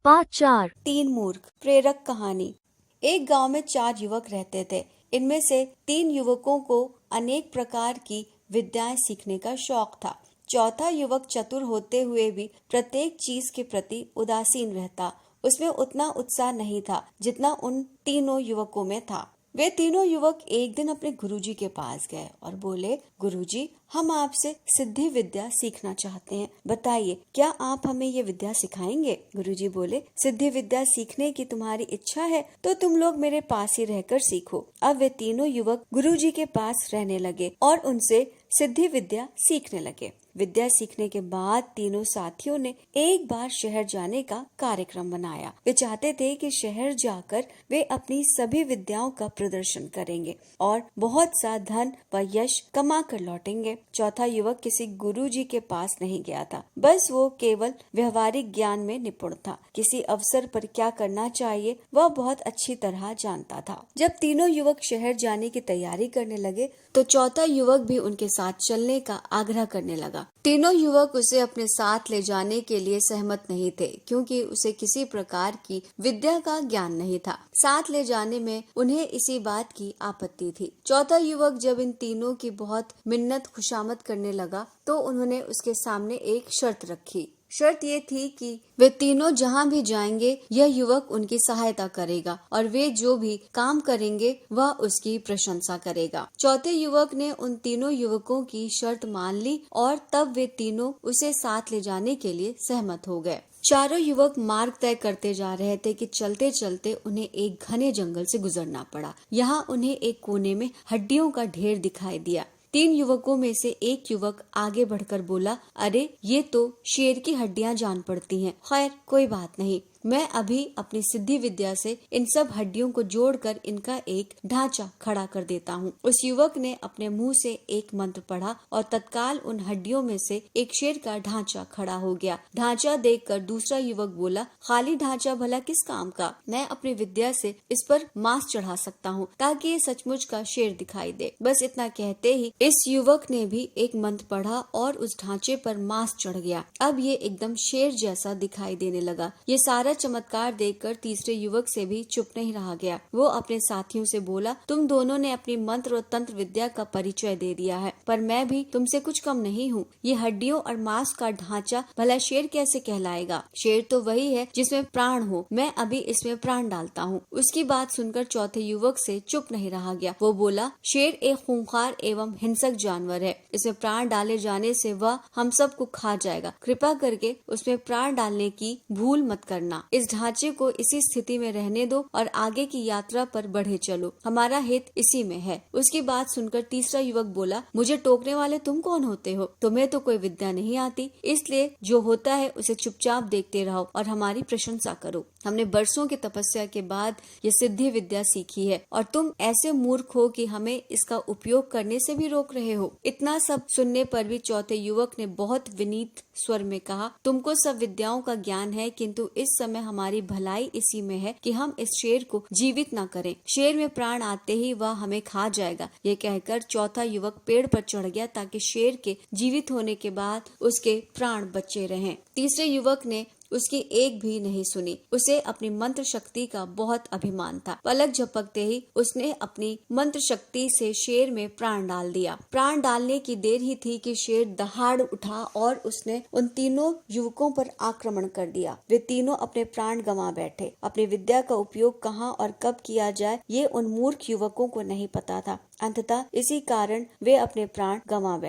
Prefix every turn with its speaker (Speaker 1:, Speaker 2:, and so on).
Speaker 1: Part 4।
Speaker 2: 3 मूर्ख। प्रेरक कहानी। एक गांव में 4 युवक रहते थे। इनमें से 3 युवकों को अनेक प्रकार की विद्याएं सीखने का शौक था। चौथा युवक चतुर होते हुए भी प्रत्येक चीज के प्रति उदासीन रहता। उसमें उतना उत्साह नहीं था जितना उन तीनों युवकों में था। वे तीनों युवक एक दिन अपने गुरुजी के पास गए और बोले, गुरुजी, हम आपसे सिद्धि विद्या सीखना चाहते हैं। बताइए, क्या आप हमें ये विद्या सिखाएंगे? गुरुजी बोले, सिद्धि विद्या सीखने की तुम्हारी इच्छा है तो तुम लोग मेरे पास ही रहकर सीखो। अब वे तीनों युवक गुरुजी के पास रहने लगे और उनसे सिद्धि विद्या सीखने लगे। विद्या सीखने के बाद तीनों साथियों ने एक बार शहर जाने का कार्यक्रम बनाया। वे चाहते थे कि शहर जाकर वे अपनी सभी विद्याओं का प्रदर्शन करेंगे और बहुत सा धन व यश कमा कर लौटेंगे। चौथा युवक किसी गुरुजी के पास नहीं गया था। बस वो केवल व्यवहारिक ज्ञान में निपुण था। किसी अवसर पर क्या करना चाहिए वह बहुत अच्छी तरह जानता था। जब तीनों युवक शहर जाने की तैयारी करने लगे तो चौथा युवक भी उनके साथ चलने का आग्रह करने लगा। तीनों युवक उसे अपने साथ ले जाने के लिए सहमत नहीं थे, क्योंकि उसे किसी प्रकार की विद्या का ज्ञान नहीं था। साथ ले जाने में उन्हें इसी बात की आपत्ति थी। चौथा युवक जब इन तीनों की बहुत मिन्नत खुशामद करने लगा तो उन्होंने उसके सामने एक शर्त रखी। शर्त ये थी कि वे तीनों जहाँ भी जाएंगे यह युवक उनकी सहायता करेगा और वे जो भी काम करेंगे वह उसकी प्रशंसा करेगा। चौथे युवक ने उन तीनों युवकों की शर्त मान ली और तब वे तीनों उसे साथ ले जाने के लिए सहमत हो गए। चारों युवक मार्ग तय करते जा रहे थे कि चलते चलते उन्हें एक घने जंगल से गुजरना पड़ा। यहाँ उन्हें एक कोने में हड्डियों का ढेर दिखाई दिया। 3 युवकों में से एक युवक आगे बढ़कर बोला, अरे ये तो शेर की हड्डियां जान पड़ती हैं। खैर कोई बात नहीं, मैं अभी अपनी सिद्धि विद्या से इन सब हड्डियों को जोड़कर इनका एक ढांचा खड़ा कर देता हूँ। उस युवक ने अपने मुंह से एक मंत्र पढ़ा और तत्काल उन हड्डियों में से एक शेर का ढांचा खड़ा हो गया। ढांचा देखकर दूसरा युवक बोला, खाली ढांचा भला किस काम का? मैं अपनी विद्या से इस पर मांस चढ़ा सकता हूँ ताकि ये सचमुच का शेर दिखाई दे। बस इतना कहते ही इस युवक ने भी एक मंत्र पढ़ा और उस ढांचे पर मांस चढ़ गया। अब ये एकदम शेर जैसा दिखाई देने लगा। ये सारा चमत्कार देखकर तीसरे युवक से भी चुप नहीं रहा गया। वो अपने साथियों से बोला, तुम दोनों ने अपनी मंत्र और तंत्र विद्या का परिचय दे दिया है, पर मैं भी तुमसे कुछ कम नहीं हूँ। ये हड्डियों और मांस का ढांचा भला शेर कैसे कहलाएगा? शेर तो वही है जिसमें प्राण हो। मैं अभी इसमें प्राण डालता हूँ। उसकी बात सुनकर चौथे युवक से चुप नहीं रहा गया। वो बोला, शेर एक खूंखार एवं हिंसक जानवर है। इसमें प्राण डाले जाने से वह हम सबको खा जाएगा। कृपा करके उसमें प्राण डालने की भूल मत करना। इस ढांचे को इसी स्थिति में रहने दो और आगे की यात्रा पर बढ़े चलो। हमारा हित इसी में है। उसकी बात सुनकर तीसरा युवक बोला, मुझे टोकने वाले तुम कौन होते हो? तुम्हें तो कोई विद्या नहीं आती, इसलिए जो होता है उसे चुपचाप देखते रहो और हमारी प्रशंसा करो। हमने बरसों की तपस्या के बाद ये सिद्धि विद्या सीखी है और तुम ऐसे मूर्ख हो कि हमें इसका उपयोग करने से भी रोक रहे हो। इतना सब सुनने पर भी चौथे युवक ने बहुत विनीत स्वर में कहा, तुमको सब विद्याओं का ज्ञान है, किंतु इस समय हमारी भलाई इसी में है कि हम इस शेर को जीवित न करें। शेर में प्राण आते ही वह हमें खा जाएगा। ये कहकर चौथा युवक पेड़ पर चढ़ गया ताकि शेर के जीवित होने के बाद उसके प्राण बचे रहें। तीसरे युवक ने उसकी एक भी नहीं सुनी। उसे अपनी मंत्र शक्ति का बहुत अभिमान था। पलक झपकते ही उसने अपनी मंत्र शक्ति से शेर में प्राण डाल दिया। प्राण डालने की देर ही थी कि शेर दहाड़ उठा और उसने उन तीनों युवकों पर आक्रमण कर दिया। वे तीनों अपने प्राण गंवा बैठे। अपनी विद्या का उपयोग कहाँ और कब किया जाए ये उन मूर्ख युवकों को नहीं पता था। अंततः इसी कारण वे अपने प्राण गंवा बैठे।